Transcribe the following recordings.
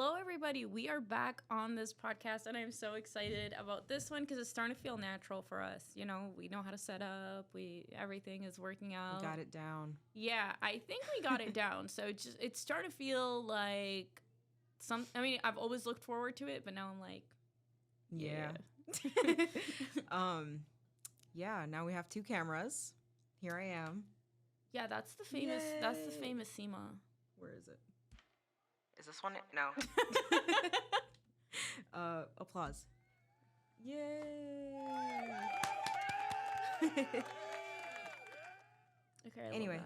Hello, everybody. We are back on this podcast, and I'm so excited about this one because it's starting to feel natural for us. You know, we know how to set up. Everything is working out. We got it down. Yeah, I think we got it down. So it's starting to feel like I've always looked forward to it, but now I'm like, yeah. Yeah. Now we have 2 cameras. Here I am. Yeah, that's the famous. Yay. That's the famous SEMA. Where is it? Is this one? No. Applause. Yay. Okay. Anyway,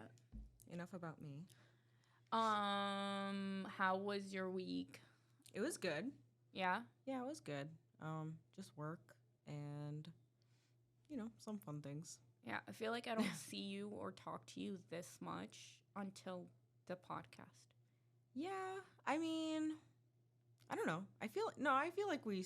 enough about me. How was your week? It was good. Yeah. Yeah, it was good. Just work and, some fun things. Yeah, I feel like I don't see you or talk to you this much until the podcast. Yeah, I mean, I don't know. I feel like we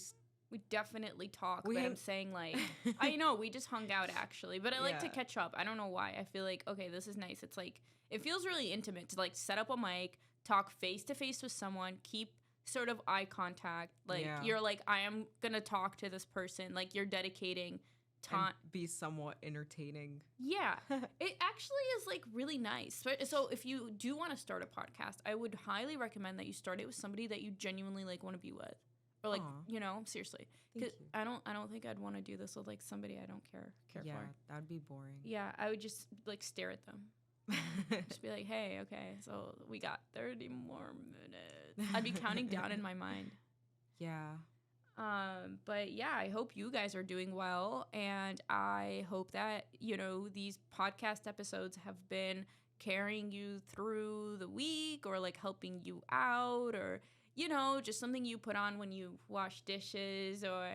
definitely talk, We but hang- I'm saying, like, I know, we just hung out, actually, but I like to Yeah. catch up. I don't know why. I feel like, okay, this is nice. It's like, it feels really intimate to, like, set up a mic, talk face-to-face with someone, keep sort of eye contact. Like, Yeah. you're like, I am gonna talk to this person. Like, you're dedicating time. and be somewhat entertaining. Yeah, it actually is like really nice. So if you do want to start a podcast, I would highly recommend that you start it with somebody that you genuinely like want to be with, or like Aw. seriously. Thank Because you. I don't think I'd want to do this with like somebody I don't care Yeah, for. that would be boring. Yeah, I would just like stare at them, just be like, hey, okay, so we got 30 more minutes. I'd be counting down in my mind. Yeah. But yeah, I hope you guys are doing well, and I hope that, these podcast episodes have been carrying you through the week, or like helping you out, or, just something you put on when you wash dishes, or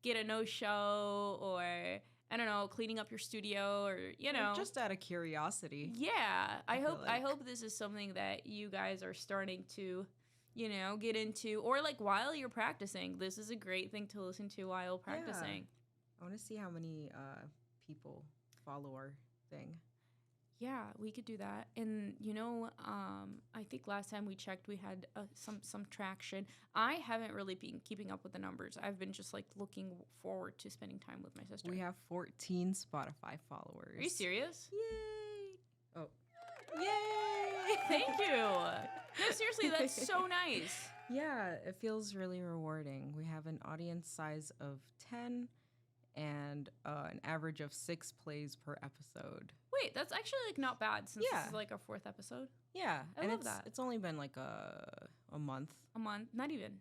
get a no-show, or, I don't know, cleaning up your studio, or, Just out of curiosity. Yeah, I feel hope like- hope this is something that you guys are starting to, get into, or like while you're practicing. This is a great thing to listen to while practicing. I want to see how many people follow our thing. Yeah, we could do that. And I think last time we checked, we had some traction. I haven't really been keeping up with the numbers. I've been just like looking forward to spending time with my sister. We have 14 Spotify followers. Are you serious? Yay! Oh. Yay! Thank you. No, seriously, that's so nice. Yeah, it feels really rewarding. We have an audience size of 10 and an average of 6 plays per episode. Wait, that's actually like not bad since Yeah. this is like our 4th episode. Yeah, I love that. It's only been like a month. A month, not even.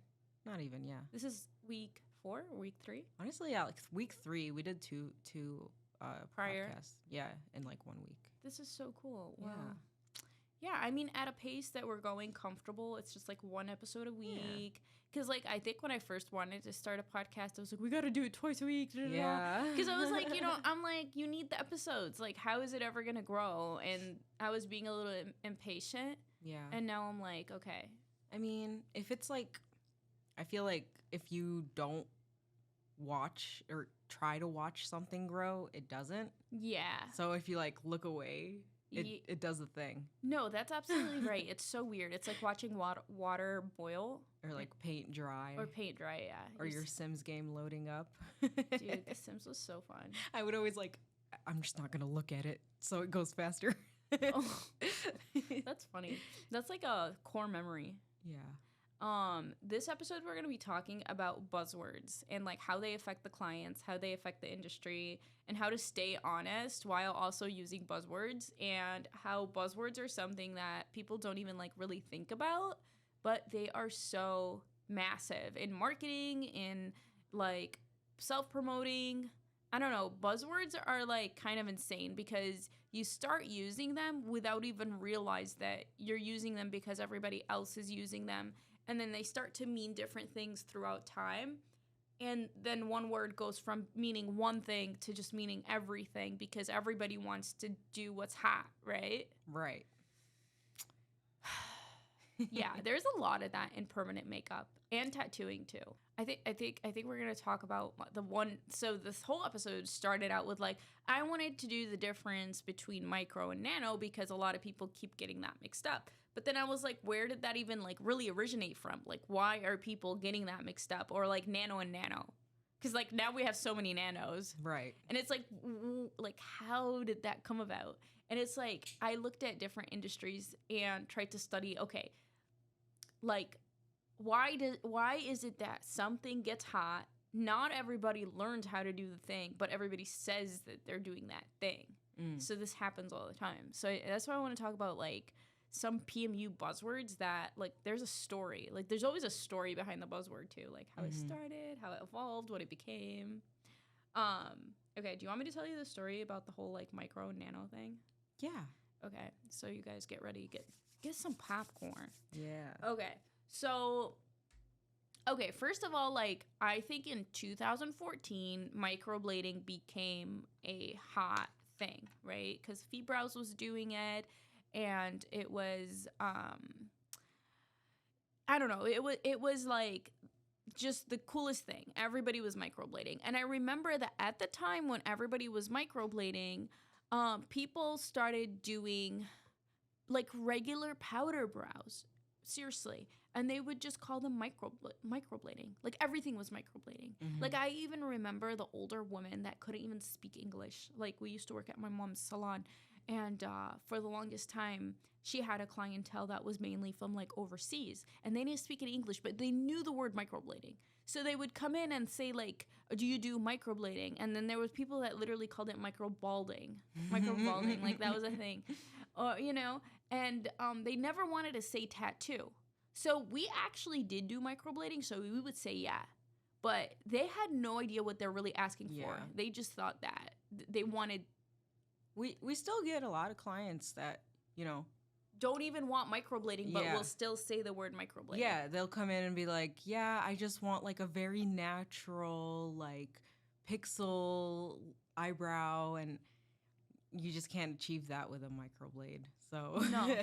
Not even, yeah. This is week 4 or week 3? Honestly, yeah, like week 3, we did two Prior. podcasts. Yeah, in like 1 week. This is so cool. Wow. Yeah. Yeah, I mean, at a pace that we're going comfortable, it's just like 1 episode a week. Because, like, I think when I first wanted to start a podcast, I was like, we got to do it twice a week. Yeah. Because I was like, I'm like, you need the episodes. Like, how is it ever going to grow? And I was being a little impatient. Yeah. And now I'm like, okay. I mean, if it's like, I feel like if you don't watch or try to watch something grow, it doesn't. Yeah. So if you like look away, it does a thing. No, that's absolutely right. It's so weird. It's like watching water boil. Or like paint dry. Or paint dry, yeah. Or your Sims game loading up. Dude, The Sims was so fun. I would always like, I'm just not going to look at it so it goes faster. Oh, that's funny. That's like a core memory. Yeah. This episode we're going to be talking about buzzwords and like how they affect the clients, how they affect the industry, and how to stay honest while also using buzzwords, and how buzzwords are something that people don't even like really think about, but they are so massive in marketing, in like self-promoting. I don't know, buzzwords are like kind of insane because you start using them without even realize that you're using them because everybody else is using them. And then they start to mean different things throughout time. And then one word goes from meaning one thing to just meaning everything because everybody wants to do what's hot, right? Right. Yeah, there's a lot of that in permanent makeup and tattooing too. I think we're gonna talk about the one. So this whole episode started out with like, I wanted to do the difference between micro and nano because a lot of people keep getting that mixed up. But then I was like, where did that even like really originate from? Like, why are people getting that mixed up? Or like nano and nano? Because like now we have so many nanos. Right. And it's like, like, how did that come about? And it's like, I looked at different industries and tried to study, okay, like, why is it that something gets hot? Not everybody learns how to do the thing, but everybody says that they're doing that thing. So this happens all the time. So that's why I want to talk about like some PMU buzzwords that like there's a story. Like there's always a story behind the buzzword too, like how it started, how it evolved, what it became. Okay, do you want me to tell you the story about the whole like micro and nano thing? Yeah. Okay, so you guys get ready, get some popcorn. Yeah. Okay. So okay, first of all, like I think in 2014 microblading became a hot thing, right? Cuz Brows was doing it and it was I don't know, it was like just the coolest thing. Everybody was microblading. And I remember that at the time when everybody was microblading, people started doing like regular powder brows. Seriously. And they would just call them microblading. Like everything was microblading. Like I even remember the older woman that couldn't even speak English. Like we used to work at my mom's salon. And for the longest time, she had a clientele that was mainly from like overseas. And they didn't speak any English, but they knew the word microblading. So they would come in and say like, do you do microblading? And then there was people that literally called it microbalding. Microbalding, like that was a thing. You know, and they never wanted to say tattoo. So we actually did do microblading, so we would say yeah. But they had no idea what they're really asking for. They just thought that they wanted... We still get a lot of clients that, you know... don't even want microblading, but will still say the word microblading. Yeah, they'll come in and be like, yeah, I just want like a very natural, like pixel eyebrow, and you just can't achieve that with a microblade. So no.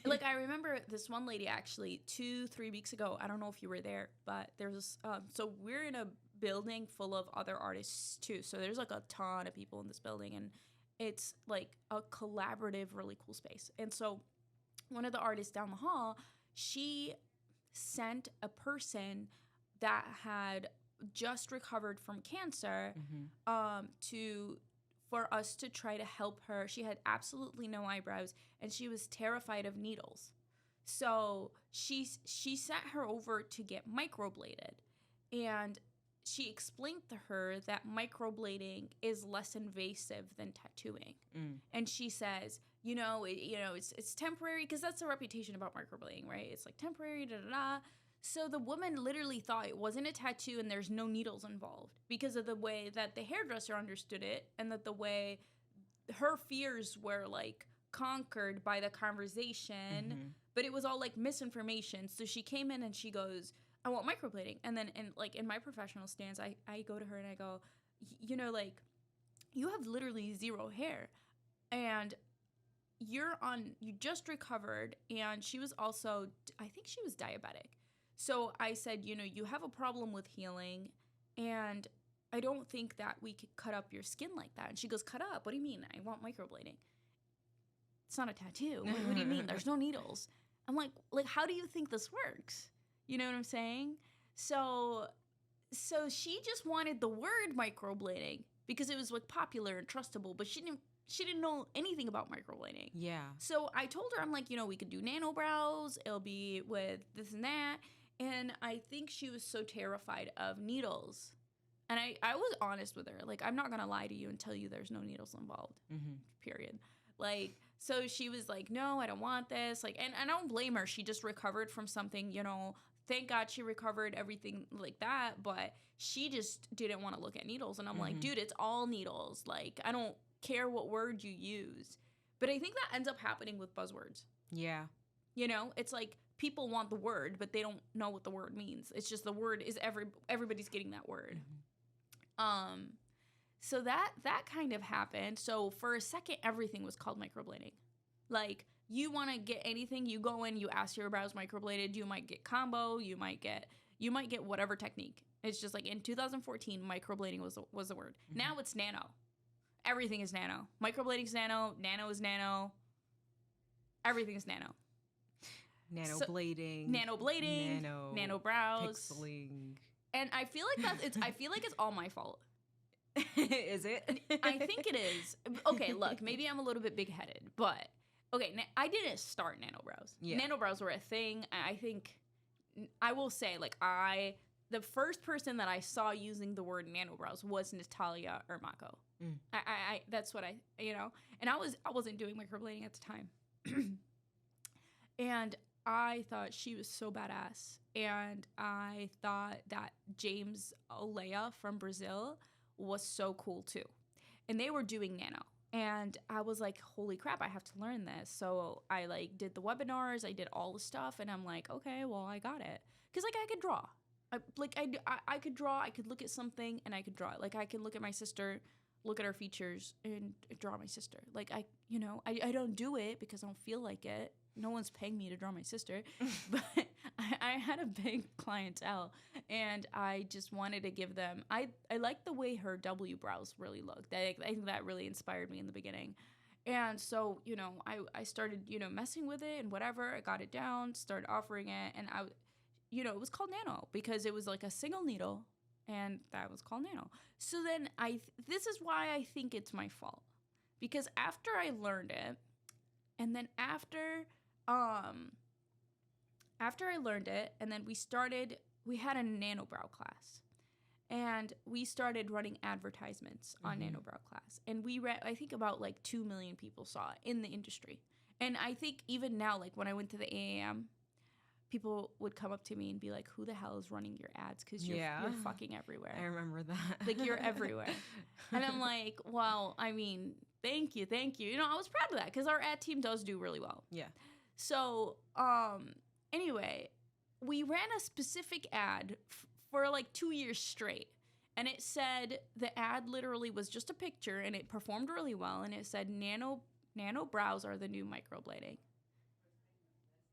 Like I remember this one lady actually 2-3 weeks ago. I don't know if you were there, but there's so we're in a building full of other artists too. So there's like a ton of people in this building, and it's like a collaborative, really cool space. And so one of the artists down the hall, she sent a person that had just recovered from cancer for us to try to help her. She had absolutely no eyebrows, and she was terrified of needles. So she sent her over to get microbladed, and she explained to her that microblading is less invasive than tattooing. And she says, it's temporary, because that's the reputation about microblading, right? It's like temporary, da-da-da. So the woman literally thought it wasn't a tattoo and there's no needles involved because of the way that the hairdresser understood it, and that the way her fears were like conquered by the conversation, but it was all like misinformation. So she came in and she goes, I want microblading. And then in my professional stance, I go to her and I go, like, you have literally zero hair, and you just recovered. And she was also, I think she was diabetic. So I said, you have a problem with healing, and I don't think that we could cut up your skin like that. And she goes, cut up? What do you mean? I want microblading. It's not a tattoo. What do you mean? There's no needles. I'm like, how do you think this works? You know what I'm saying? So she just wanted the word microblading because it was like popular and trustable, but she didn't know anything about microblading. Yeah. So I told her, I'm like, we could do Nano Brows. It'll be with this and that. And I think she was so terrified of needles. And I was honest with her. Like, I'm not going to lie to you and tell you there's no needles involved, period. Like, so she was like, no, I don't want this. Like, and I don't blame her. She just recovered from something, thank God she recovered, everything like that. But she just didn't want to look at needles. And I'm like, dude, it's all needles. Like, I don't care what word you use. But I think that ends up happening with buzzwords. Yeah. It's like people want the word, but they don't know what the word means. It's just the word is everybody's getting that word. So that kind of happened. So for a second, everything was called microblading. Like, you want to get anything, you go in, you ask your brows microbladed, you might get combo, you might get whatever technique. It's just like in 2014, microblading was the word. Now it's nano. Everything is nano. Microblading is nano. Nano is nano. Everything is nano. Nano So, blading. Nano Blading, Nano Brows. Pixeling. And I feel like I feel like it's all my fault. Is it? I think it is. Okay, look, maybe I'm a little bit big-headed, but okay, I didn't start Nano Brows. Yeah. Nano Brows were a thing. I think I will say, like, the first person that I saw using the word Nano Brows was Natalia Ermako. I that's what and I wasn't doing microblading at the time. And I thought she was so badass. And I thought that James Olea from Brazil was so cool too. And they were doing nano. And I was like, holy crap, I have to learn this. So I like did the webinars, I did all the stuff, and I'm like, okay, well, I got it. Because like I could draw. I could draw, I could look at something and I could draw it. Like I can look at my sister, look at her features and draw my sister. Like I don't do it because I don't feel like it. No one's paying me to draw my sister, but I had a big clientele and I just wanted to give them, I liked the way her W brows really looked. I think that really inspired me in the beginning. And so, I started, messing with it and whatever. I got it down, started offering it. And it was called Nano because it was like a single needle and that was called Nano. So then this is why I think it's my fault, because after I learned it, and then after I learned it, and then we had a Nano Brow class, and we started running advertisements on Nano Brow class, and we read, I think about like 2 million people saw it in the industry. And I think even now, like when I went to the AAM, people would come up to me and be like, who the hell is running your ads? Because you're fucking everywhere. I remember that. Like, you're everywhere. And I'm like, well, I mean, thank you. I was proud of that because our ad team does do really well. Yeah. So, anyway, we ran a specific ad for like 2 years straight. And it said, the ad literally was just a picture and it performed really well. And it said, Nano Brows are the new microblading.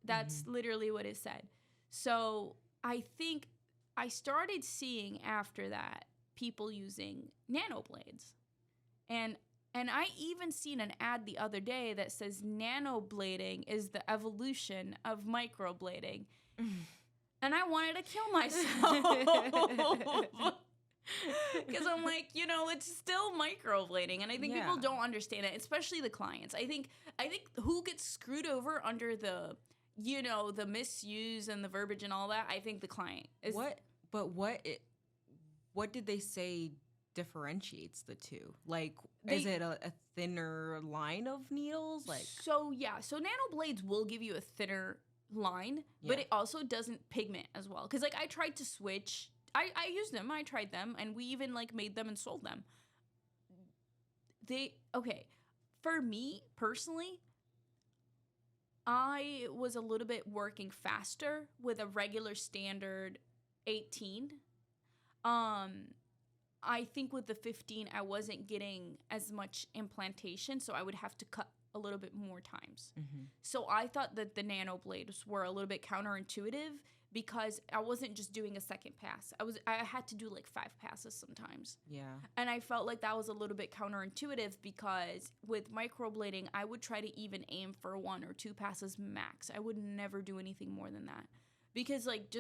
That's literally what it said. So I think I started seeing after that people using nano blades. And I even seen an ad the other day that says nano blading is the evolution of microblading. And I wanted to kill myself. Because I'm like, it's still microblading. And I think people don't understand it, especially the clients. I think who gets screwed over under the misuse and the verbiage and all that, I think the client is. What did they say differentiates the two? Like, is it a thinner line of needles? Like, so nano blades will give you a thinner line, but it also doesn't pigment as well. Because like I tried to switch. I used them. I tried them, and we even like made them and sold them. For me personally, I was a little bit working faster with a regular standard 18. I think with the 15, I wasn't getting as much implantation, so I would have to cut a little bit more times. So I thought that the nano blades were a little bit counterintuitive because I wasn't just doing a second pass. I had to do like 5 passes sometimes. Yeah. And I felt like that was a little bit counterintuitive because with microblading, I would try to even aim for 1 or 2 passes max. I would never do anything more than that. Because like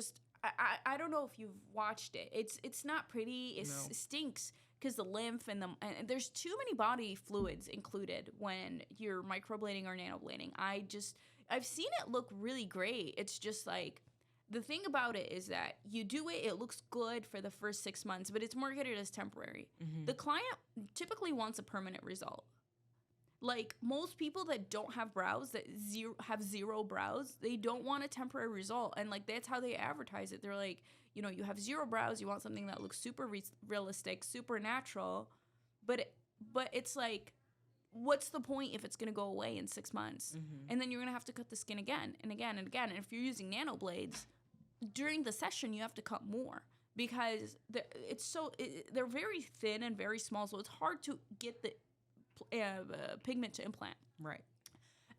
I don't know if you've watched it. It's not pretty. It stinks because the lymph and there's too many body fluids included when you're microblading or nanoblading. I've seen it look really great. It's just like, the thing about it is that you do it, it looks good for the first 6 months, but it's marketed as temporary. The client typically wants a permanent result. Like most people that don't have brows, that have zero brows, they don't want a temporary result. And like that's how they advertise it. They're like, you have 0 brows, you want something that looks super realistic, super natural, but it's like, what's the point if it's going to go away in 6 months? And then you're going to have to cut the skin again and again and again. And if you're using nano blades, during the session, you have to cut more because they're very thin and very small. So it's hard to get the pigment to implant. Right.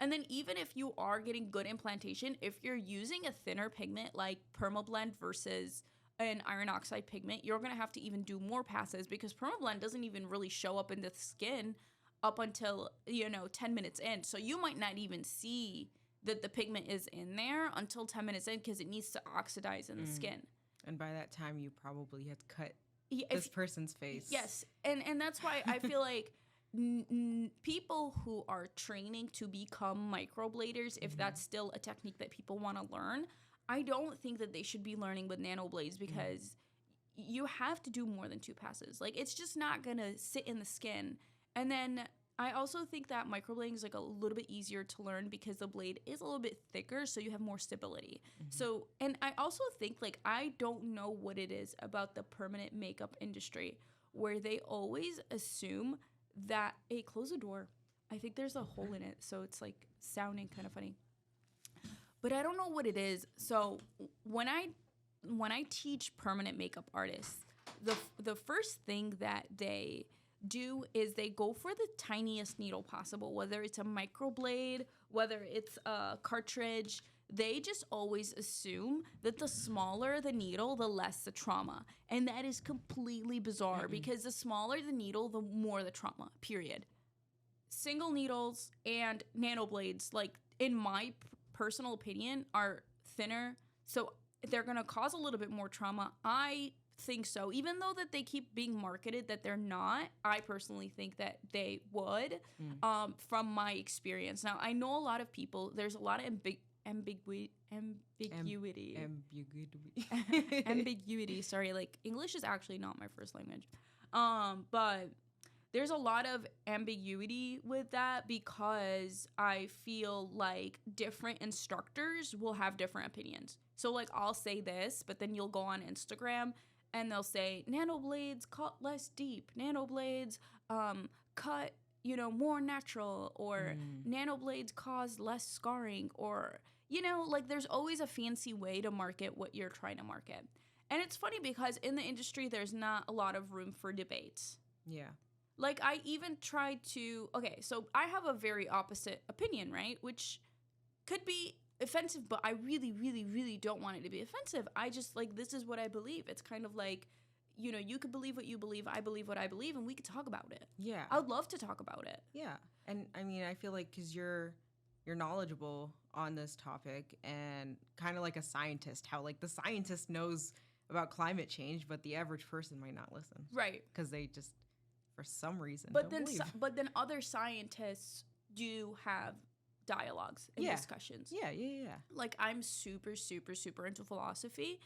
And then even if you are getting good implantation, if you're using a thinner pigment like Permablend versus an iron oxide pigment, you're going to have to even do more passes because Permablend doesn't even really show up in the skin up until 10 minutes in. So you might not even see that the pigment is in there until 10 minutes in because it needs to oxidize in the skin. And by that time, you probably had cut Yeah, this person's face. Yes, and that's why I feel like people who are training to become microbladers, if that's still a technique that people want to learn, I don't think that they should be learning with nano blades because you have to do more than 2 passes. Like, it's just not gonna sit in the skin. And then I also think that microblading is like a little bit easier to learn because the blade is a little bit thicker, so you have more stability. So, and I also think, like, I don't know what it is about the permanent makeup industry where they always assume that, hey, close the door. I think there's a hole in it, so it's like sounding kind of funny. But I don't know what it is. So when I teach permanent makeup artists, the first thing that they do is they go for the tiniest needle possible, whether it's a microblade, whether it's a cartridge. They just always assume that the smaller the needle, the less the trauma. And that is completely bizarre because the smaller the needle, the more the trauma, period. Single needles and nano blades, like, in my personal opinion, are thinner. So they're going to cause a little bit more trauma. I think so. Even though that they keep being marketed that they're not, I personally think that they would, from my experience. Now, I know a lot of people, there's a lot of ambiguity. Sorry, like, English is actually not my first language. But there's a lot of ambiguity with that because I feel like different instructors will have different opinions. So, like, I'll say this, but then you'll go on Instagram and they'll say nano blades cut less deep, nano blades cut, more natural, or nano blades cause less scarring, or, like, there's always a fancy way to market what you're trying to market. And it's funny because in the industry, there's not a lot of room for debates. Yeah. Like, I even tried to, okay, so I have a very opposite opinion, right? Which could be offensive, but I really, really, really don't want it to be offensive. I just, like, this is what I believe. It's kind of like, you could believe what you believe, I believe what I believe, and we could talk about it. Yeah. I would love to talk about it. Yeah. And I mean, I feel like because you're knowledgeable on this topic and kind of like a scientist, how, like, the scientist knows about climate change, but the average person might not listen. Right. Because they just, for some reason, but don't believe. But then other scientists do have dialogues and discussions. Yeah. Like, I'm super, super, super into philosophy.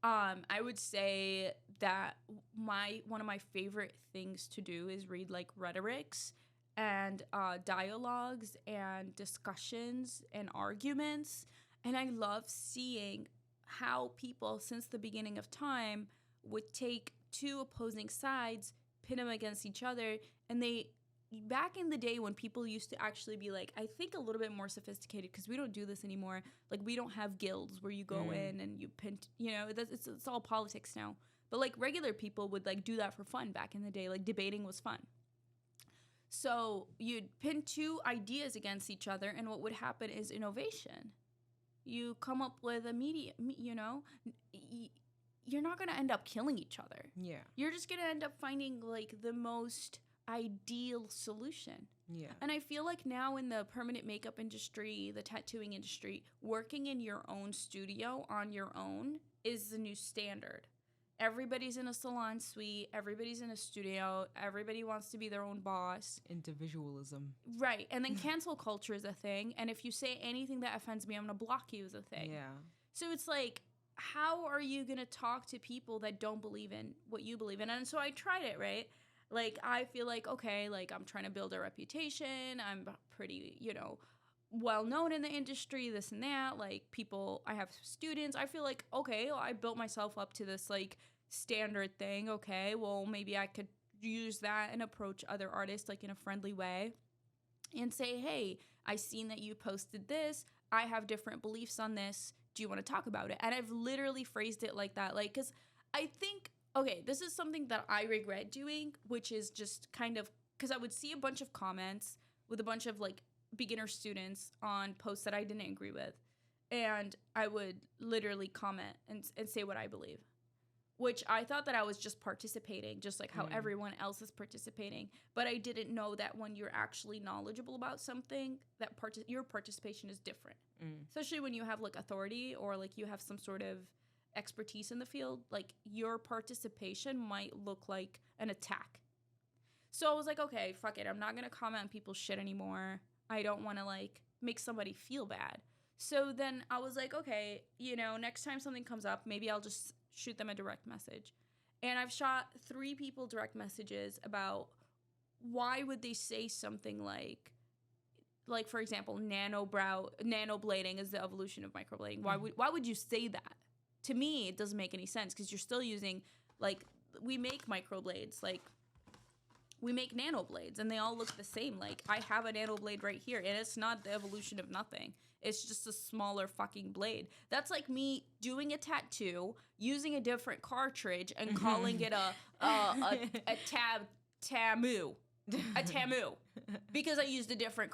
I would say that one of my favorite things to do is read, like, rhetorics and dialogues and discussions and arguments. And I love seeing how people, since the beginning of time, would take two opposing sides, pit them against each other, and back in the day when people used to actually be, like, I think a little bit more sophisticated, because we don't do this anymore. Like, we don't have guilds where you go in and you pin, it's all politics now. But, like, regular people would, like, do that for fun back in the day. Like, debating was fun. So you'd pin two ideas against each other, and what would happen is innovation. You come up with a you're not going to end up killing each other. Yeah. You're just going to end up finding, like, the most ideal solution. Yeah. And I feel like now in the permanent makeup industry, the tattooing industry, working in your own studio on your own is the new standard. Everybody's in a salon suite. Everybody's in a studio. Everybody wants to be their own boss. Individualism. Right. And then cancel culture is a thing. And if you say anything that offends me, I'm going to block you is a thing. Yeah. So it's like, how are you going to talk to people that don't believe in what you believe in? And so I tried it, right? Like, I feel like, okay, like, I'm trying to build a reputation. I'm pretty, well known in the industry, this and that. Like, people, I have students. I feel like, okay, well, I built myself up to this, like, standard thing. Okay, well, maybe I could use that and approach other artists, like, in a friendly way and say, hey, I seen that you posted this. I have different beliefs on this. Do you want to talk about it? And I've literally phrased it like that. Like, because I think, okay, this is something that I regret doing, which is just kind of, because I would see a bunch of comments with a bunch of, like, beginner students on posts that I didn't agree with. And I would literally comment and say what I believe. which I thought that I was just participating, just like how everyone else is participating. But I didn't know that when you're actually knowledgeable about something, that your participation is different. Especially when you have like authority or like you have some sort of expertise in the field, like your participation might look like an attack. So I was like, okay, fuck it. I'm not going to comment on people's shit anymore. I don't want to like make somebody feel bad. So then I was like, okay, you know, next time something comes up, maybe I'll just shoot them a direct message. And I've shot 3 people direct messages about why would they say something like for example, Nano Blading is the evolution of microblading. Why would you say that? To me, it doesn't make any sense because you're still using, like, we make microblades, like, we make nano blades, and they all look the same. Like, I have a nano blade right here, and it's not the evolution of nothing. It's just a smaller fucking blade. That's like me doing a tattoo, using a different cartridge, and calling it a tamu. A tamu. Because I used a different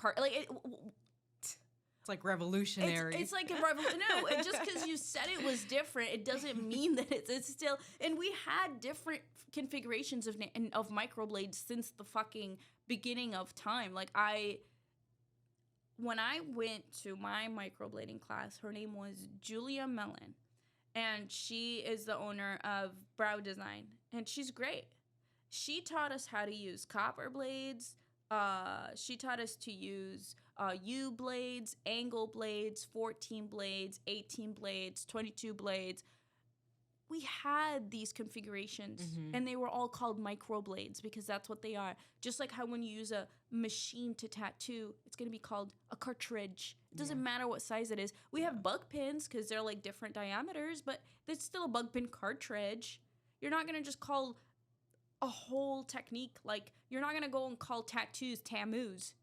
it's like revolutionary. It's like a revolution. No, just because you said it was different, it doesn't mean that it's still. And we had different configurations of microblades since the fucking beginning of time. Like when I went to my microblading class, her name was Julia Mellon, and she is the owner of Brow Design, and she's great. She taught us how to use copper blades. She taught us to use U blades, angle blades, 14 blades, 18 blades, 22 blades. We had these configurations, and they were all called microblades because that's what they are. Just like how when you use a machine to tattoo, it's going to be called a cartridge. It doesn't matter what size it is. We have bug pins because they're like different diameters, but it's still a bug pin cartridge. You're not going to just call a whole technique, like you're not going to go and call tattoos tamus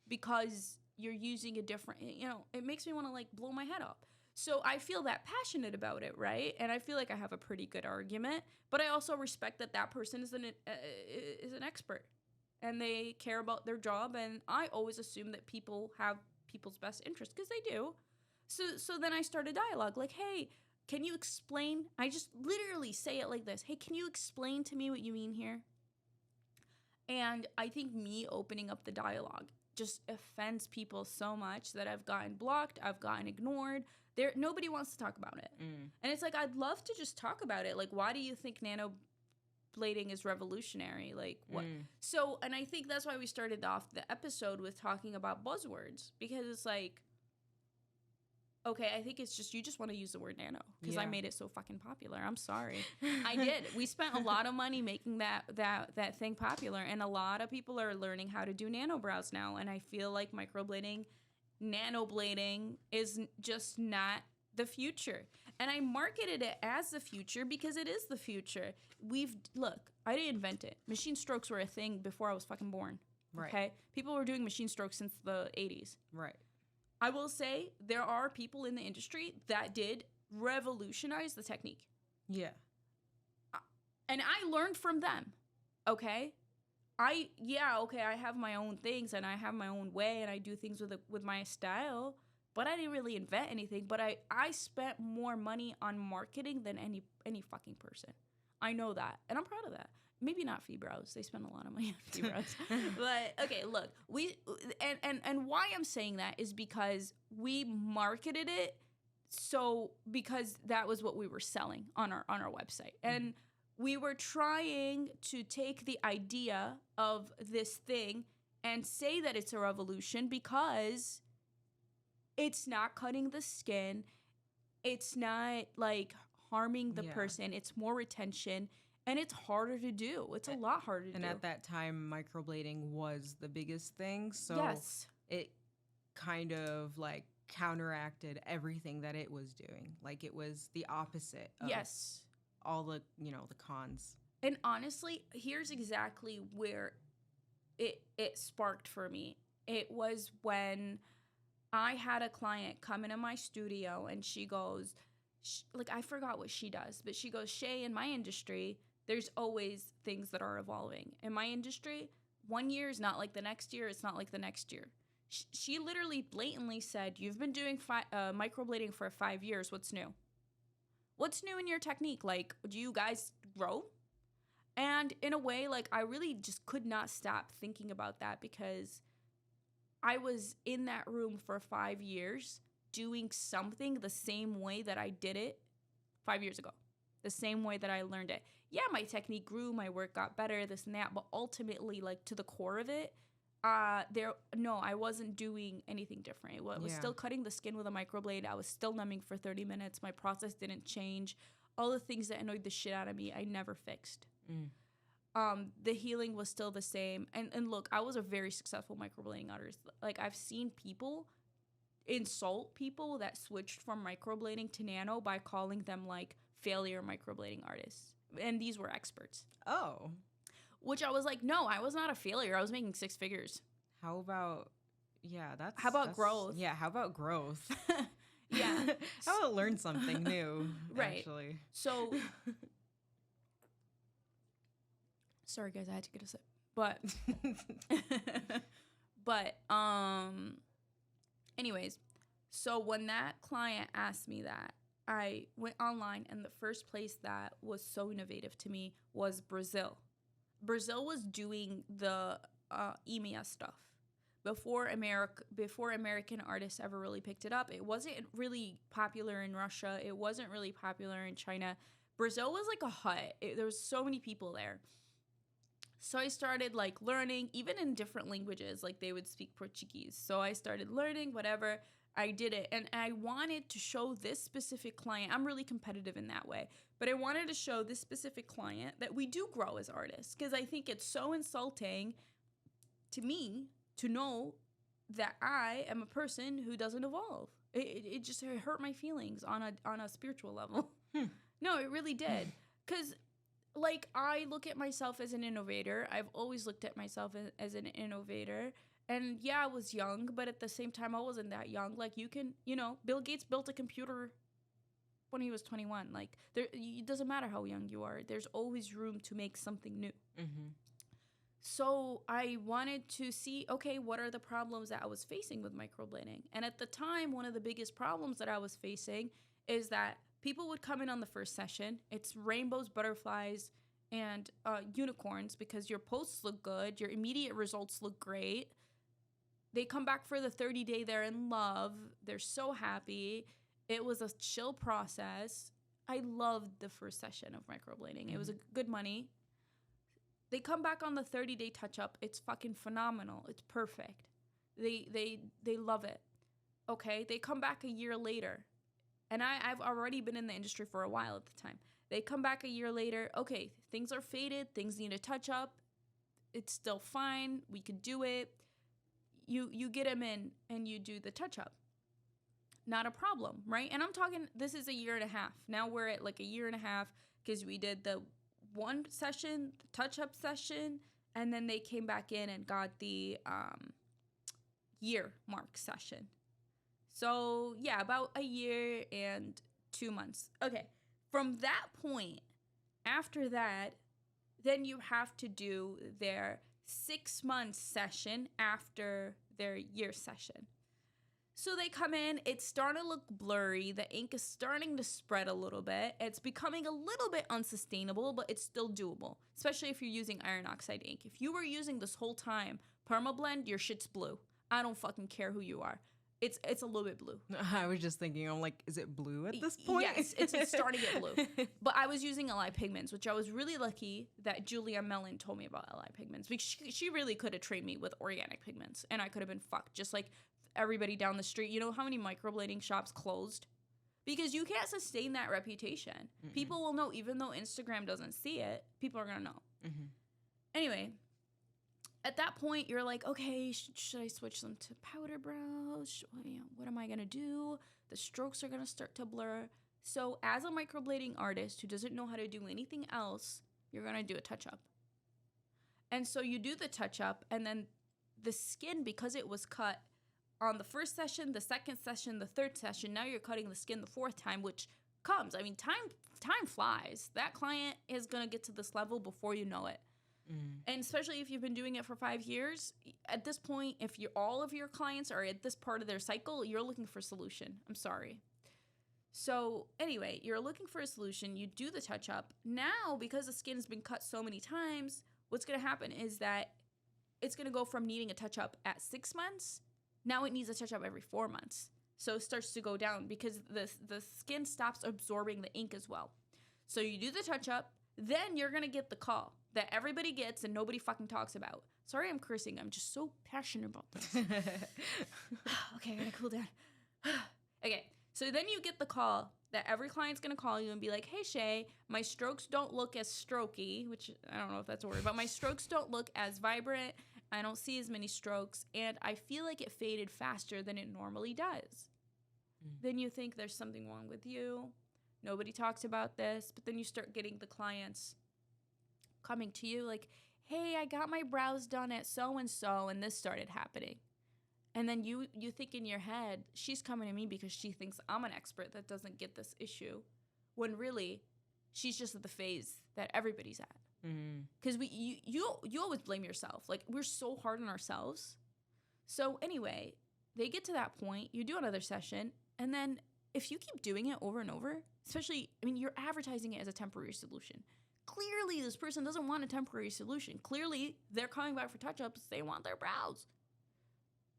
because you're using a different, you know, it makes me want to like blow my head up. So I feel that passionate about it, right? And I feel like I have a pretty good argument, but I also respect that that person is an expert and they care about their job. And I always assume that people have people's best interest because they do. So then I started dialogue like, hey, can you explain? I just literally say it like this. Hey, can you explain to me what you mean here? And I think me opening up the dialogue just offends people so much that I've gotten blocked. I've gotten ignored. Nobody wants to talk about it. And it's like, I'd love to just talk about it. Like, why do you think nano blading is revolutionary? Like, what? So, and I think that's why we started off the episode with talking about buzzwords, because it's like, okay, I think it's just, you just want to use the word nano because I made it so fucking popular. I'm sorry. I did. We spent a lot of money making that thing popular, and a lot of people are learning how to do nano brows now, and I feel like microblading, nano blading is just not the future. And I marketed it as the future because it is the future. Look, I didn't invent it. Machine strokes were a thing before I was fucking born. Right. Okay? People were doing machine strokes since the 80s. Right. I will say there are people in the industry that did revolutionize the technique. Yeah. And I learned from them, okay? I have my own things and I have my own way and I do things with my style, but I didn't really invent anything. But I spent more money on marketing than any fucking person. I know that, and I'm proud of that. Maybe not Fee Brows. They spend a lot of money on Fee Brows. But okay, look, and why I'm saying that is because we marketed it because that was what we were selling on our website. And we were trying to take the idea of this thing and say that it's a revolution because it's not cutting the skin. It's not like harming the person. It's more retention. And it's harder to do. It's a lot harder to do. And at that time, microblading was the biggest thing. So it kind of like counteracted everything that it was doing. Like it was the opposite of all the, the cons. And honestly, here's exactly where it sparked for me. It was when I had a client come into my studio and she goes, I forgot what she does, but she goes, Shay, in my industry, there's always things that are evolving. In my industry, 1 year is not like the next year. It's not like the next year. She literally blatantly said, you've been doing microblading for 5 years. What's new? what's new in your technique? Like, do you guys grow? And in a way, like, I really just could not stop thinking about that because I was in that room for 5 years doing something the same way that I did it 5 years ago, the same way that I learned it. Yeah, my technique grew, my work got better, this and that, but ultimately, like, to the core of it, I wasn't doing anything different. I was still cutting the skin with a microblade. I was still numbing for 30 minutes. My process didn't change. All the things that annoyed the shit out of me, I never fixed. The healing was still the same. And look, I was a very successful microblading artist. Like, I've seen people insult people that switched from microblading to nano by calling them, like, failure microblading artists. And these were experts. Oh. Which I was like, no, I was not a failure. I was making 6 figures. How about, how about growth? Yeah, how about growth? Yeah. How about learn something new, right. Actually. So, sorry guys, I had to get a sip. But, anyways, so when that client asked me that, I went online, and the first place that was so innovative to me was Brazil. Brazil was doing the EMEA stuff before American artists ever really picked it up. It wasn't really popular in Russia. It wasn't really popular in China. Brazil was like a hut. There was so many people there. So I started, like, learning, even in different languages. Like, they would speak Portuguese. So I started learning, whatever. I did it. And I wanted to show this specific client. I'm really competitive in that way. But I wanted to show this specific client that we do grow as artists. Because I think it's so insulting to me to know that I am a person who doesn't evolve. It just hurt my feelings on a spiritual level. No, it really did. Because, like, I look at myself as an innovator. I've always looked at myself as an innovator. And yeah, I was young, but at the same time, I wasn't that young. Like, Bill Gates built a computer when he was 21. Like, it doesn't matter how young you are. There's always room to make something new. Mm-hmm. So I wanted to see, okay, what are the problems that I was facing with microblading? And at the time, one of the biggest problems that I was facing is that people would come in on the first session. It's rainbows, butterflies, and unicorns because your posts look good. Your immediate results look great. They come back for the 30-day. They're in love. They're so happy. It was a chill process. I loved the first session of microblading. Mm-hmm. It was a good money. They come back on the 30-day touch-up. It's fucking phenomenal. It's perfect. They love it. Okay? They come back a year later. And I've already been in the industry for a while at the time. They come back a year later. Okay, things are faded. Things need a touch-up. It's still fine. We could do it. You get them in and you do the touch-up. Not a problem, right? And I'm talking, this is a year and a half. Now we're at like a year and a half because we did the one session, the touch-up session, and then they came back in and got the year mark session. So, yeah, about a year and 2 months. Okay, from that point, after that, then you have to do their 6-month session after their year session. So they come in, it's starting to look blurry, the ink is starting to spread a little bit, it's becoming a little bit unsustainable, but it's still doable, especially if you're using iron oxide ink. If you were using this whole time PermaBlend, your shit's blue. I don't fucking care who you are. It's a little bit blue. I was just thinking, I'm like, is it blue at this point? Yes, it's starting to get blue. But I was using Ally pigments, which I was really lucky that Julia Mellon told me about Ally pigments. Because she really could have trained me with organic pigments, and I could have been fucked. Just like everybody down the street. You know how many microblading shops closed? Because you can't sustain that reputation. Mm-mm. People will know, even though Instagram doesn't see it, people are going to know. Mm-hmm. Anyway, at that point, you're like, okay, should I switch them to powder brows? What am I going to do? The strokes are going to start to blur. So as a microblading artist who doesn't know how to do anything else, you're going to do a touch-up. And so you do the touch-up, and then the skin, because it was cut on the first session, the second session, the third session, now you're cutting the skin the fourth time, which comes. I mean, time flies. That client is going to get to this level before you know it. Mm. And especially if you've been doing it for 5 years, at this point, if all of your clients are at this part of their cycle, you're looking for a solution. I'm sorry. So anyway, you're looking for a solution. You do the touch up. Now, because the skin has been cut so many times, what's going to happen is that it's going to go from needing a touch up at 6 months. Now it needs a touch up every 4 months. So it starts to go down because the skin stops absorbing the ink as well. So you do the touch up, then you're going to get the call that everybody gets and nobody fucking talks about. Sorry, I'm cursing. I'm just so passionate about this. Okay, I gotta cool down. Okay, so then you get the call that every client's gonna call you and be like, hey, Shay, my strokes don't look as strokey, which I don't know if that's a word, but my strokes don't look as vibrant. I don't see as many strokes, and I feel like it faded faster than it normally does. Then you think there's something wrong with you. Nobody talks about this, but then you start getting the clients coming to you like, hey, I got my brows done at so-and-so, and this started happening. And then you think in your head, she's coming to me because she thinks I'm an expert that doesn't get this issue, when really, she's just at the phase that everybody's at. Because you always blame yourself. Like, we're so hard on ourselves. So anyway, they get to that point, you do another session, and then if you keep doing it over and over, especially, I mean, you're advertising it as a temporary solution. Clearly, this person doesn't want a temporary solution. Clearly, they're coming back for touch-ups. They want their brows.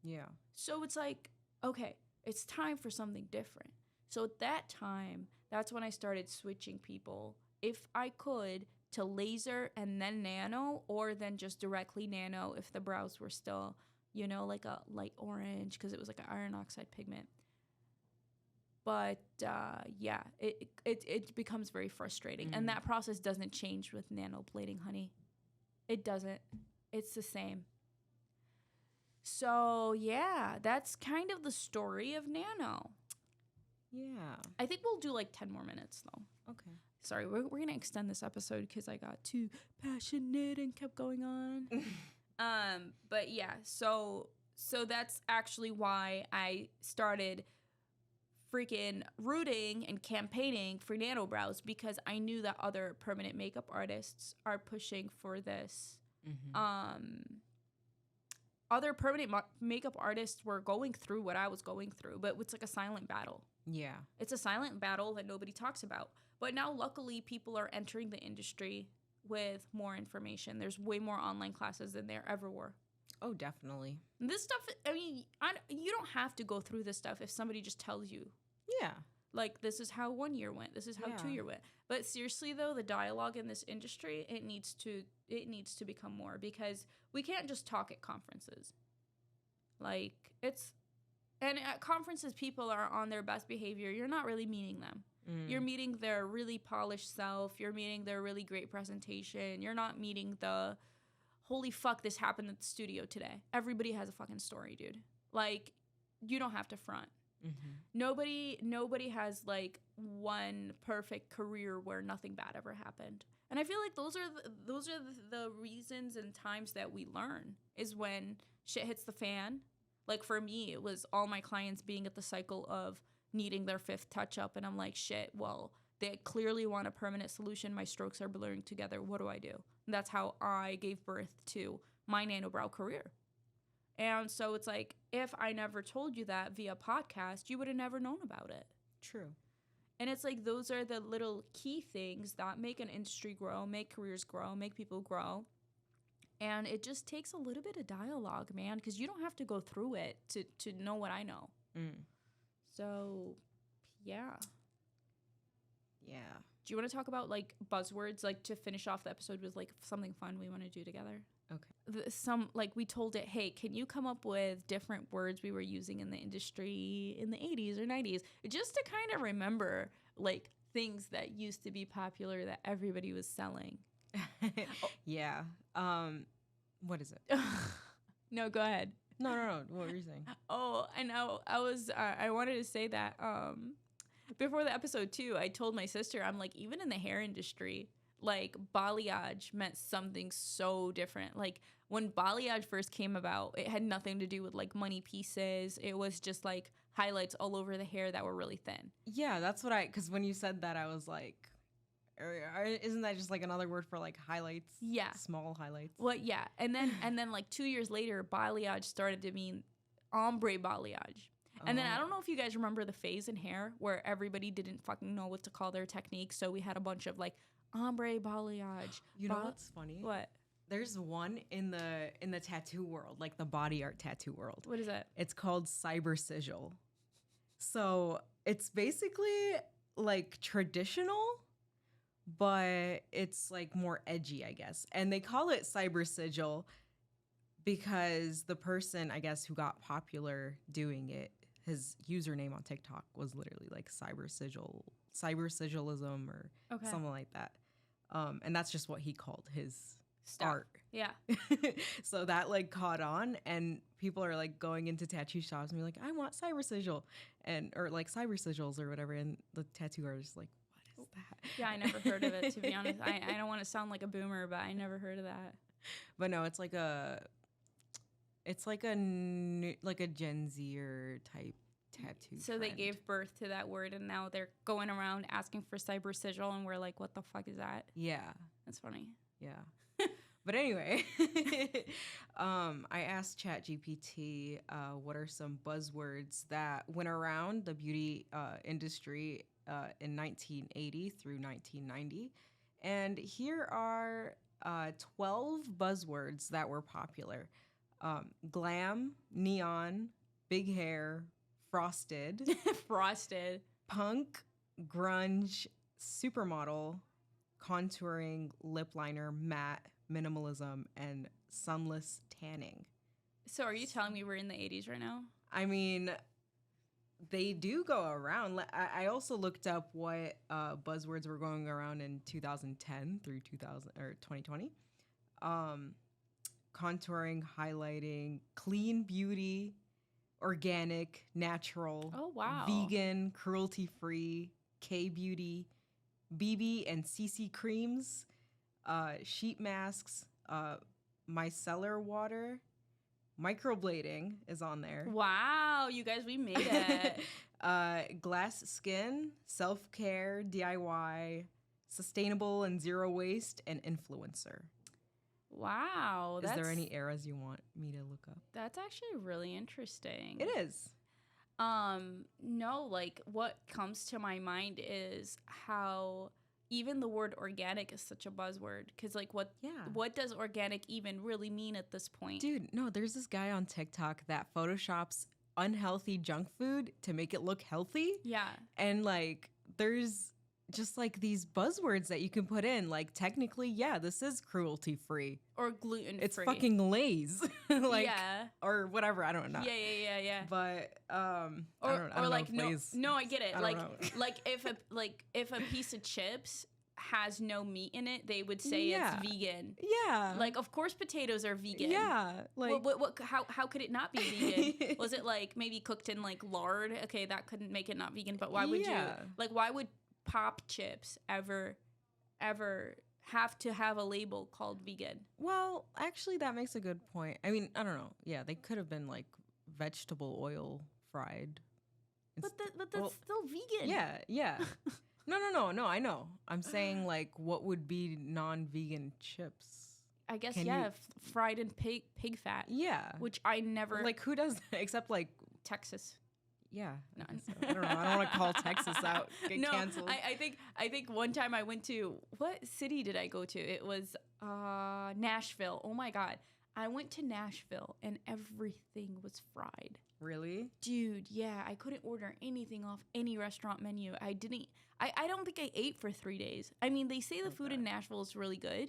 Yeah. So it's like, okay, it's time for something different. So at that time, that's when I started switching people, if I could, to laser and then nano, or then just directly nano if the brows were still, you know, like a light orange, because it was like an iron oxide pigment. But yeah, it becomes very frustrating. And that process doesn't change with Nano Blading, honey. It doesn't. It's the same. So yeah, that's kind of the story of Nano. Yeah. I think we'll do like 10 more minutes though. Okay. Sorry, we're going to extend this episode because I got too passionate and kept going on. But yeah, so that's actually why I started freaking rooting and campaigning for Nano Brows, because I knew that other permanent makeup artists are pushing for this. Other permanent makeup artists were going through what I was going through, but it's like a silent battle. Yeah. It's a silent battle that nobody talks about. But now, luckily, people are entering the industry with more information. There's way more online classes than there ever were. Oh, definitely. And this stuff, I mean, you don't have to go through this stuff if somebody just tells you. Yeah. Like, this is how 1 year went. This is how 2 year went. But seriously, though, the dialogue in this industry, it needs to become more, because we can't just talk at conferences. Like, and at conferences, people are on their best behavior. You're not really meeting them. You're meeting their really polished self. You're meeting their really great presentation. You're not meeting the, holy fuck, this happened at the studio today. Everybody has a fucking story, dude. Like, you don't have to front. Nobody has like one perfect career where nothing bad ever happened. And I feel like those are the reasons and times that we learn, is when shit hits the fan. Like, for me, it was all my clients being at the cycle of needing their 5th touch up, and I'm like, shit, well, they clearly want a permanent solution. My strokes are blurring together. What do I do? And that's how I gave birth to my nano brow career. And so it's like, if I never told you that via podcast, you would have never known about it. True. And it's like, those are the little key things that make an industry grow, make careers grow, make people grow. And it just takes a little bit of dialogue, man, because you don't have to go through it to know what I know. So, yeah. Yeah. Do you want to talk about, like, buzzwords, like, to finish off the episode with, like, something fun we want to do together? Okay. We told it, hey, can you come up with different words we were using in the industry in the 80s or 90s? Just to kind of remember, like, things that used to be popular that everybody was selling. Yeah. What is it? No, go ahead. No. What were you saying? Oh, I know. I wanted to say that before the episode too, I told my sister, I'm like, even in the hair industry, like, balayage meant something so different. Like, when balayage first came about, it had nothing to do with, like, money pieces. It was just, like, highlights all over the hair that were really thin. Yeah, that's what because when you said that, I was like, isn't that just, like, another word for, like, highlights? Yeah. Small highlights. Well, yeah. And then like 2 years later, balayage started to mean ombre balayage. And then I don't know if you guys remember the phase in hair where everybody didn't fucking know what to call their technique. So we had a bunch of like ombre balayage. You know what's funny? What? There's one in the tattoo world, like the body art tattoo world. What is that? It's called cyber sigil. So it's basically like traditional, but it's like more edgy, I guess. And they call it cyber sigil because the person, I guess, who got popular doing it, his username on TikTok was literally like cyber sigilism or something like that. And that's just what he called his art. Yeah. So that like caught on, and people are like going into tattoo shops and be like, I want cyber sigil, or like cyber sigils or whatever. And the tattoo artist is like, what is that? Yeah, I never heard of it, to be honest. I don't want to sound like a boomer, but I never heard of that. But no, it's like a Gen Zer type tattoo. So they gave birth to that word, and now they're going around asking for cyber sigil, and we're like, what the fuck is that? Yeah. That's funny. Yeah. But anyway, I asked ChatGPT what are some buzzwords that went around the beauty industry in 1980 through 1990. And here are 12 buzzwords that were popular. Glam, neon, big hair, frosted, Frosted, punk, grunge, supermodel, contouring, lip liner, matte, minimalism, and sunless tanning. So are you telling me we're in the 80s right now? I mean, they do go around. I also looked up what buzzwords were going around in 2010 through 2020. Contouring, highlighting, clean beauty, organic, natural, Oh, wow. vegan, cruelty-free, K-beauty, BB and CC creams, sheet masks, micellar water, microblading is on there. Wow, you guys, we made it. Glass skin, self-care, DIY, sustainable and zero waste, and influencer. Wow. Is there any eras you want me to look up? That's actually really interesting. It is. No, like what comes to my mind is how even the word organic is such a buzzword, because like what does organic even really mean at this point? Dude, no, there's this guy on TikTok that photoshops unhealthy junk food to make it look healthy. Yeah. And like there's just like these buzzwords that you can put in, like technically, yeah, this is cruelty free or gluten free. It's fucking Lay's. Like, yeah. Or whatever, I don't know. Yeah. But I don't or like know no, I get it. I like if a piece of chips has no meat in it, they would say it's vegan. Yeah. Like, of course potatoes are vegan. Yeah. Like what how could it not be vegan? Was it like maybe cooked in like lard? Okay, that couldn't make it not vegan, but why would you why would pop chips ever have to have a label called vegan? Well, actually that makes a good point. I mean, I don't know. Yeah, they could have been like vegetable oil fried. But that's still vegan. Yeah. No, I know. I'm saying like what would be non-vegan chips? I guess fried in pig fat. Yeah. Which I never like who does that except like Texas. Yeah. No. I don't know. I don't want to call Texas out. Get canceled. I think one time I went to, what city did I go to? It was Nashville. Oh my God. I went to Nashville and everything was fried. Really? Dude, yeah. I couldn't order anything off any restaurant menu. I don't think I ate for 3 days. I mean, they say the food in Nashville is really good,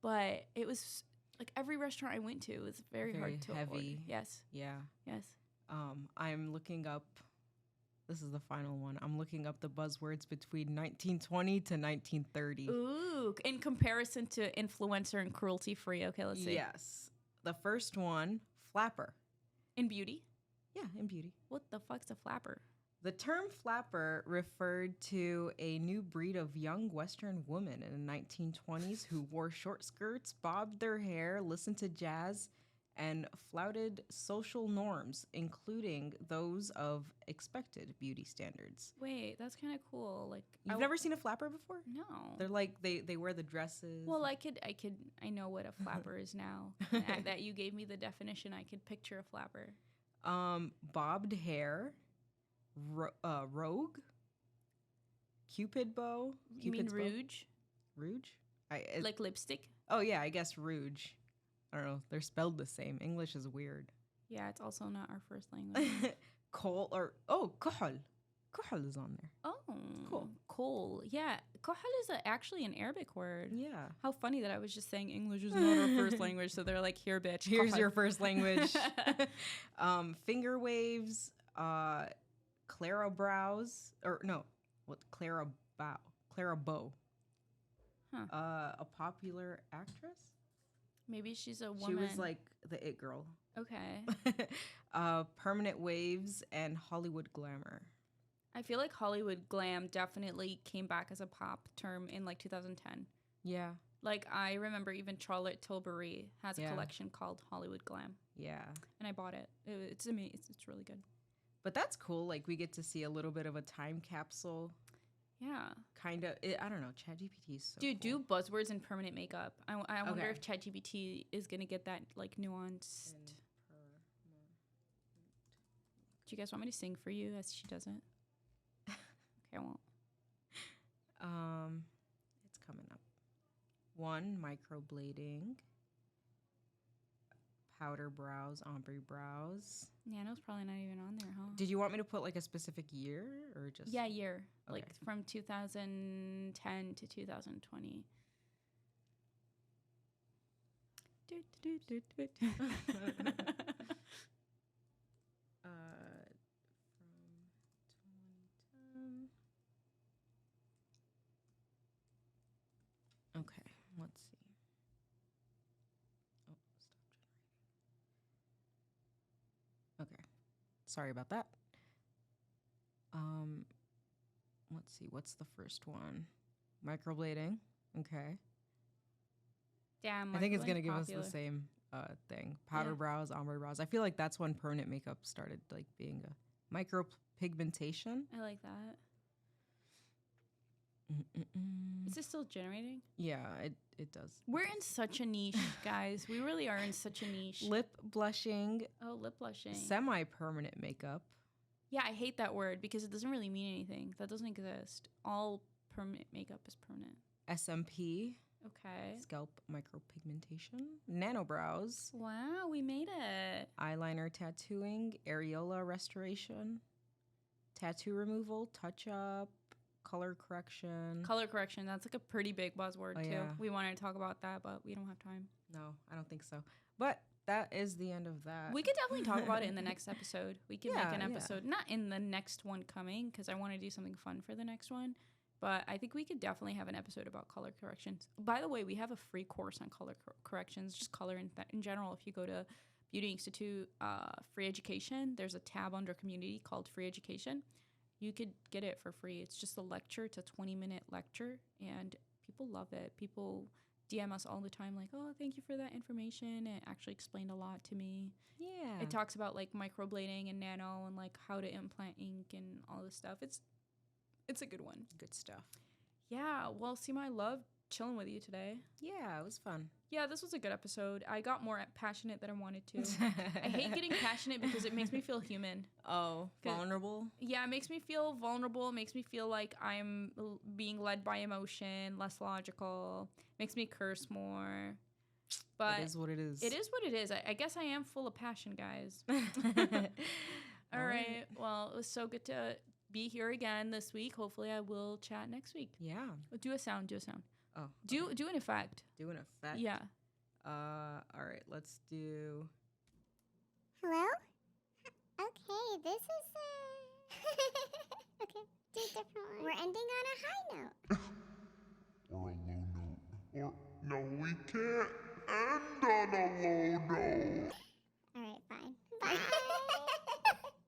but it was like every restaurant I went to was very hard to heavy. order. Yes. Yeah. Yes. I'm looking up, this is the final one. I'm looking up the buzzwords between 1920 to 1930. Ooh, in comparison to influencer and cruelty free. Okay, let's see. Yes. The first one, flapper. In beauty? Yeah, in beauty. What the fuck's a flapper? The term flapper referred to a new breed of young Western women in the 1920s who wore short skirts, bobbed their hair, listened to jazz, and flouted social norms, including those of expected beauty standards. Wait, that's kind of cool. Like, you've never seen a flapper before? No. They're like they wear the dresses. Well, I know what a flapper is now. That you gave me the definition, I could picture a flapper. Bobbed hair, rogue, cupid bow. You mean Cupid's bow? rouge? Rouge? Like lipstick? Oh yeah, I guess rouge. I don't know. They're spelled the same. English is weird. Yeah, it's also not our first language. Kohl Kohl. Kohl is on there. Oh, Cool. Kohl. Yeah, Kohl is actually an Arabic word. Yeah. How funny that I was just saying English is not our first language, so they're like, here, bitch. Here's Kohl. your first language. Finger waves, Clara Brows, or no, what? Clara Bow. Huh. A popular actress. Maybe she's a woman. She was like the it girl. Okay. Permanent waves and Hollywood glamour. I feel like Hollywood glam definitely came back as a pop term in like 2010. Yeah. Like I remember even Charlotte Tilbury has a Yeah. collection called Hollywood Glam, Yeah. and I bought it. It's amazing. It's really good. But that's cool. Like we get to see a little bit of a time capsule. Yeah. Kind of. I don't know. ChatGPT is so Dude, cool. do buzzwords and permanent makeup. I wonder Okay. if ChatGPT is gonna get that like nuanced. Do you guys want me to sing for you as she does it? Okay, I won't. It's coming up. 1, microblading. Powder brows, ombre brows. Nano's probably not even on there, huh? Did you want me to put like a specific year or just? Yeah, year. Okay. Like from 2010 to 2020. From 2010. Okay, let's see. Oh, stop generating. Okay, sorry about that. Let's see. What's the first one? Microblading. Okay. Damn, I think it's gonna Microblading's give popular. us the same thing. Powder Yeah. brows, ombre brows. I feel like that's when permanent makeup started like being a micropigmentation. I like that. Mm-mm-mm. Is this still generating? Yeah, it does. We're in such a niche, guys. We really are in such a niche. Lip blushing, Oh, lip blushing. semi-permanent makeup. Yeah, I hate that word because it doesn't really mean anything. That doesn't exist. All permanent makeup is permanent. SMP, Okay. scalp micropigmentation. Nano brows, Wow, we made it. eyeliner tattooing, areola restoration, tattoo removal, touch up, color correction. Color correction. That's like a pretty big buzzword, Oh, too. yeah. We wanted to talk about that, but we don't have time. No, I don't think so. But that is the end of that. We could definitely talk about it in the next episode. We can make Yeah, an yeah. episode, not in the next one coming, because I want to do something fun for the next one. But I think we could definitely have an episode about color corrections. By the way, we have a free course on color corrections, just color in general. If you go to Beauty Institute Free Education, there's a tab under community called Free Education. You could get it for free. It's just a lecture. It's a 20-minute lecture, and people love it. People DM us all the time like, oh, thank you for that information. It actually explained a lot to me. Yeah. It talks about like microblading and nano and like how to implant ink and all this stuff. It's a good one. Good stuff. Yeah. Well, Seema, I love chilling with you today. Yeah, it was fun. Yeah, this was a good episode. I got more passionate than I wanted to. I hate getting passionate because it makes me feel human. Oh, 'Cause- vulnerable? Yeah, it makes me feel vulnerable. It makes me feel like I'm being led by emotion, less logical. Makes me curse more. But It is what it is. it is what it is. I guess I am full of passion, guys. All right. Well, it was so good to be here again this week. Hopefully, I will chat next week. Yeah. Do a sound. Do a sound. Oh. Do an effect. Do an effect. Yeah. All right, let's do. Hello? Okay, this is okay, do a different one. We're ending on a high note. Or a low note. Or no, we can't end on a low note.